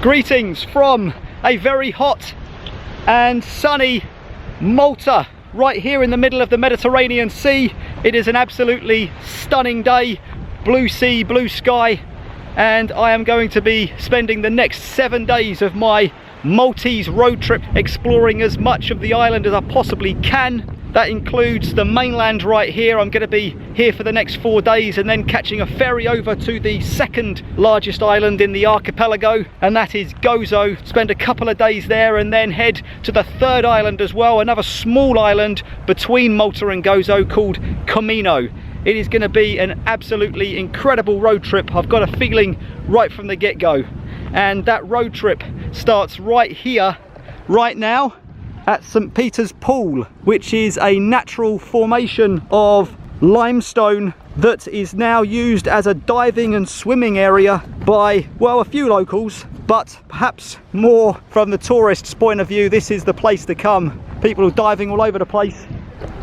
Greetings from a very hot and sunny Malta, right here in the middle of the Mediterranean Sea. It is an absolutely stunning day, blue sea, blue sky, and I am going to be spending the next 7 days of my Maltese road trip exploring as much of the island as I possibly can. That includes the mainland right here. I'm going to be here for the next 4 days and then catching a ferry over to the second largest island in the archipelago, and that is Gozo. Spend a couple of days there and then head to the third island as well, another small island between Malta and Gozo called Comino. It is going to be an absolutely incredible road trip. I've got a feeling right from the get-go, and that road trip starts right here, right now, at St. Peter's Pool, which is a natural formation of limestone that is now used as a diving and swimming area by, well, a few locals, but perhaps more from the tourists' point of view. This is the place to come. People are diving all over the place.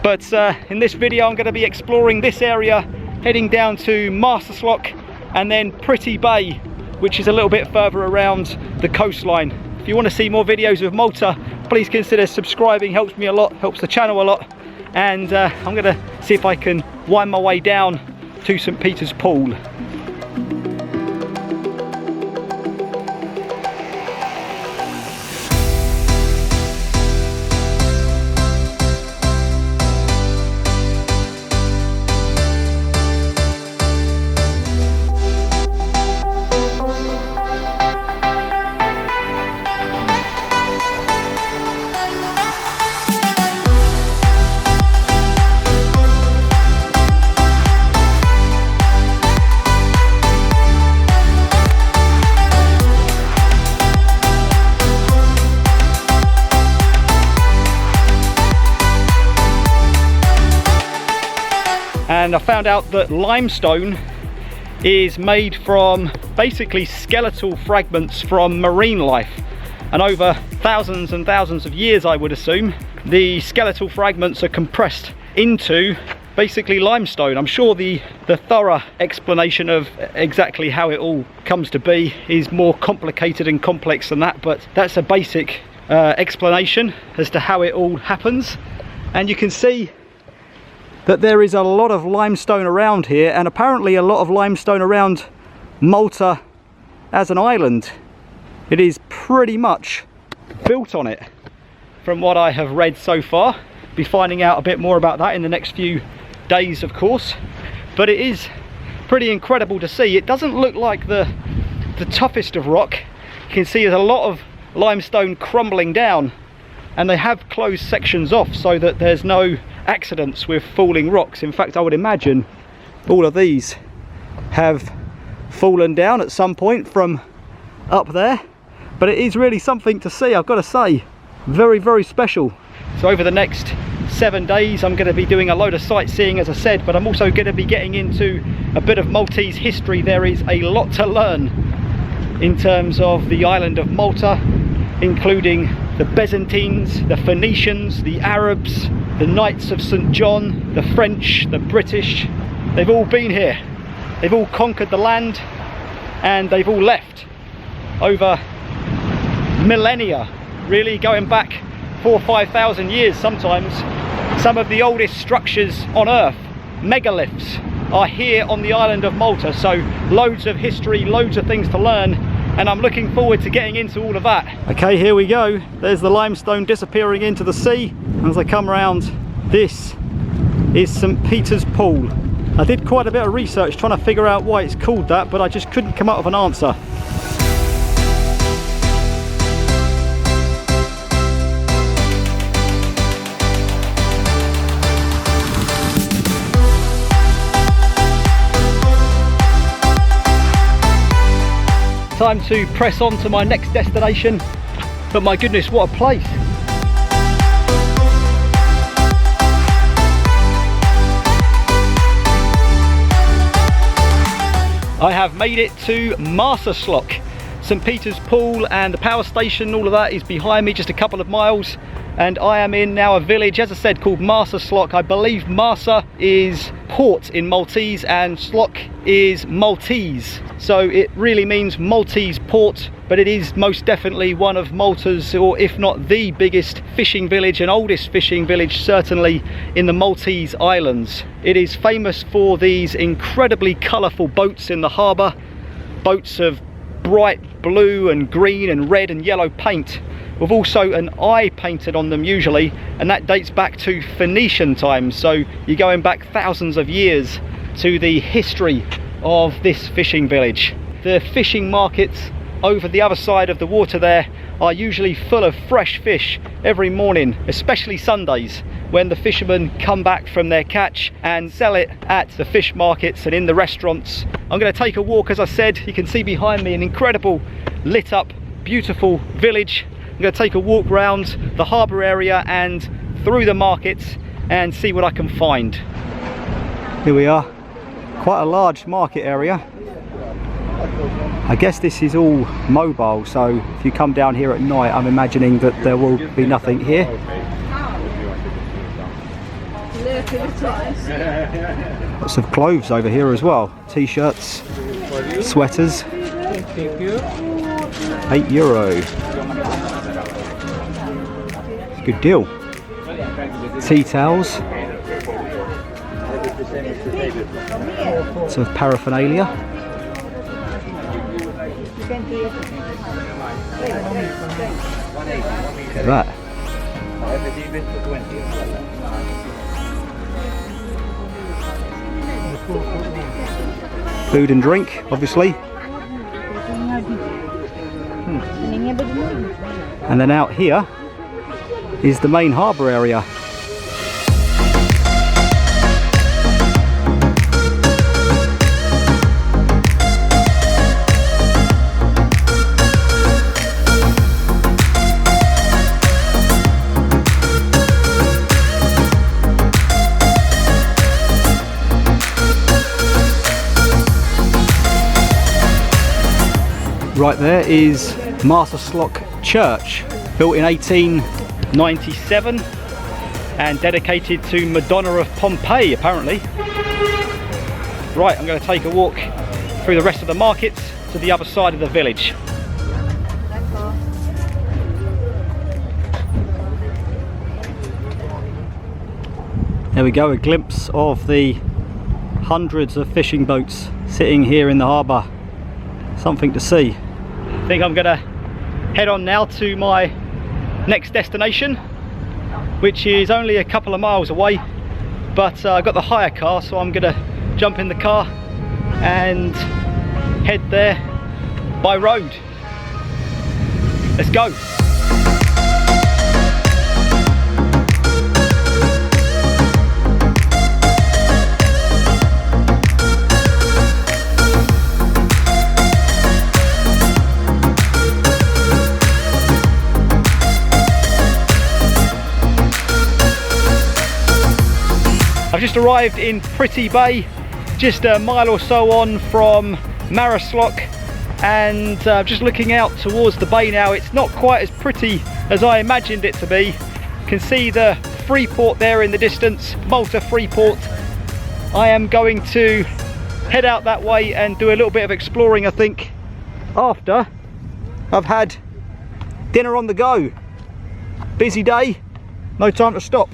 But in this video I'm going to be exploring this area, heading down to Marsaxlokk and then Pretty Bay, which is a little bit further around the coastline. If you want to see more videos of Malta, please consider subscribing. Helps me a lot, helps the channel a lot. And I'm going to see if I can wind my way down to St. Peter's Pool. And I found out that limestone is made from basically skeletal fragments from marine life, and over thousands and thousands of years, I would assume, the skeletal fragments are compressed into basically limestone. I'm sure the thorough explanation of exactly how it all comes to be is more complicated and complex than that, but that's a basic explanation as to how it all happens. And you can see that there is a lot of limestone around here, and apparently a lot of limestone around Malta as an island. It is pretty much built on it, from what I have read so far. Be finding out a bit more about that in the next few days, of course, but it is pretty incredible to see. It doesn't look like the toughest of rock. You can see there's a lot of limestone crumbling down, and they have closed sections off so that there's no accidents with falling rocks. In fact, I would imagine all of these have fallen down at some point from up there, but it is really something to see, I've got to say. Very, very special. So over the next 7 days I'm going to be doing a load of sightseeing, as I said, but I'm also going to be getting into a bit of Maltese history. There is a lot to learn in terms of the island of Malta, including the Byzantines, the Phoenicians, the Arabs, the Knights of St. John, the French, the British. They've all been here. They've all conquered the land, and they've all left over millennia, really going back 4,000 or 5,000 years sometimes. Some of the oldest structures on Earth, megaliths, are here on the island of Malta. So loads of history, loads of things to learn, and I'm looking forward to getting into all of that. Okay, here we go. There's the limestone disappearing into the sea. And as I come around, this is St. Peter's Pool. I did quite a bit of research trying to figure out why it's called that, but I just couldn't come up with an answer. Time to press on to my next destination, but my goodness, what a place. I have made it to Marsaxlokk. St. Peter's Pool and the power station, all of that is behind me, just a couple of miles, and I am in now a village, as I said, called Marsaxlokk. I believe Marsa is port in Maltese and Slok is Maltese. so it really means Maltese port, but it is most definitely one of Malta's, or if not the biggest fishing village and oldest fishing village, certainly in the Maltese Islands. It is famous for these incredibly colourful boats in the harbour, boats of bright blue and green and red and yellow paint, with also an eye painted on them usually, and that dates back to Phoenician times, so you're going back thousands of years to the history of this fishing village. The fishing markets over the other side of the water there are usually full of fresh fish every morning, especially Sundays, when the fishermen come back from their catch and sell it at the fish markets and in the restaurants. I'm going to take a walk, as I said. You can see behind me an incredible lit up, beautiful village. I'm going to take a walk round the harbour area and through the markets and see what I can find. Here we are, quite a large market area. I guess this is all mobile, so if you come down here at night, I'm imagining that there will be nothing here. Lots of clothes over here as well. T-shirts, sweaters. €8. Good deal. Tea towels. Lots of paraphernalia. Look at that. Food and drink, obviously. And then out here is the main harbour area. Right there is Marsaxlokk Church, built in 1897 and dedicated to Madonna of Pompeii, apparently. Right, I'm going to take a walk through the rest of the markets to the other side of the village. There we go, a glimpse of the hundreds of fishing boats sitting here in the harbour. Something to see. I think I'm gonna head on now to my next destination, which is only a couple of miles away, but I've got the hire car, so I'm gonna jump in the car and head there by road. Let's go. I've just arrived in Pretty Bay, just a mile or so on from Marsaxlokk, and just looking out towards the bay now. It's not quite as pretty as I imagined it to be. You can see the freeport there in the distance, Malta Freeport. I am going to head out that way and do a little bit of exploring, I think, after I've had dinner on the go. Busy day, no time to stop.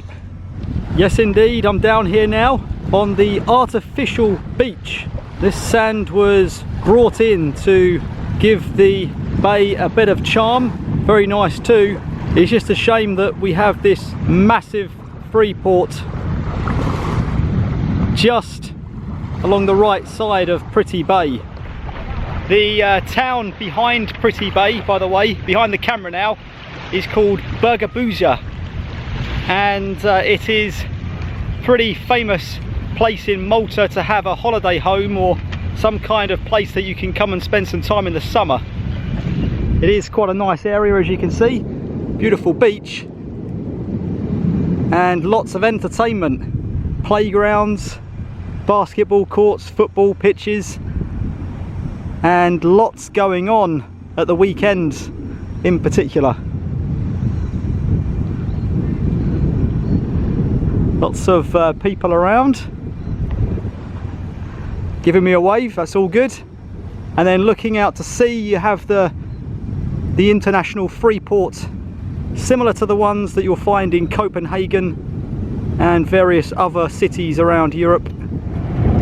Yes indeed, I'm down here now on the artificial beach. This sand was brought in to give the bay a bit of charm. Very nice too. It's just a shame that we have this massive freeport just along the right side of Pretty Bay. The town behind Pretty Bay, by the way, behind the camera now, is called Burgabuza. And it is a pretty famous place in Malta to have a holiday home, or some kind of place that you can come and spend some time in the summer. It is quite a nice area, as you can see. Beautiful beach and lots of entertainment, playgrounds, basketball courts, football pitches, and lots going on at the weekends in particular. Lots of people around, giving me a wave, that's all good. And then looking out to sea, you have the international free port, similar to the ones that you'll find in Copenhagen and various other cities around Europe.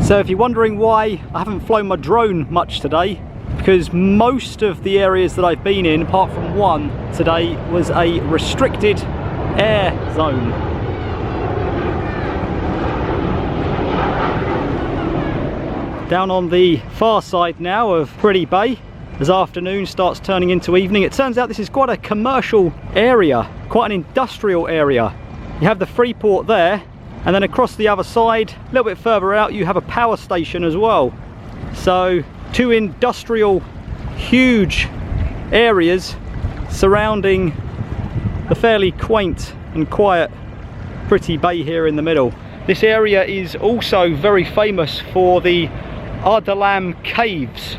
So if you're wondering why I haven't flown my drone much today, because most of the areas that I've been in, apart from one today, was a restricted air zone. Down on the far side now of Pretty Bay, as afternoon starts turning into evening, it turns out this is quite a commercial area, quite an industrial area. You have the free port there, and then across the other side, a little bit further out, you have a power station as well. So two industrial, huge areas surrounding the fairly quaint and quiet Pretty Bay here in the middle. This area is also very famous for the Ardalam caves,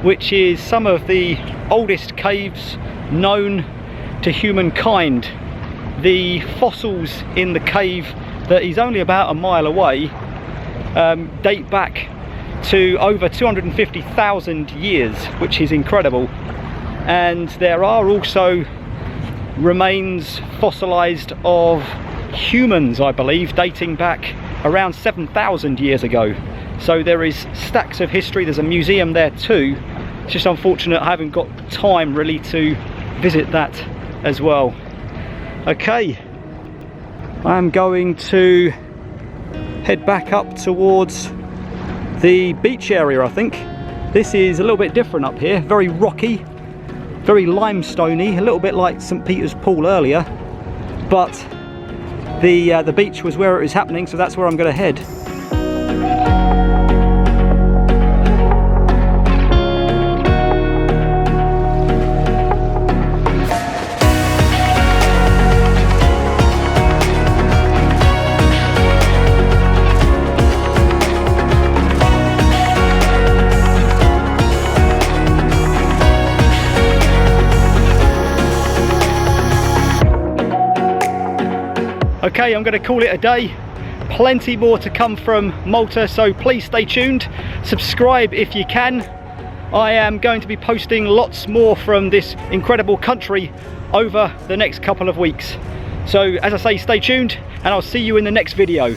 which is some of the oldest caves known to humankind. The fossils in the cave that is only about a mile away date back to over 250,000 years, which is incredible. And there are also remains fossilized of humans, I believe, dating back around 7,000 years ago. So there is stacks of history. There's a museum there too. It's just unfortunate I haven't got time really to visit that as well. Okay, I'm going to head back up towards the beach area, I think. This is a little bit different up here, very rocky, very limestoney, a little bit like St. Peter's Pool earlier, but the beach was where it was happening, so that's where I'm going to head. Okay, I'm going to call it a day. Plenty more to come from Malta, so please stay tuned. Subscribe if you can. I am going to be posting lots more from this incredible country over the next couple of weeks. So as I say, stay tuned and I'll see you in the next video.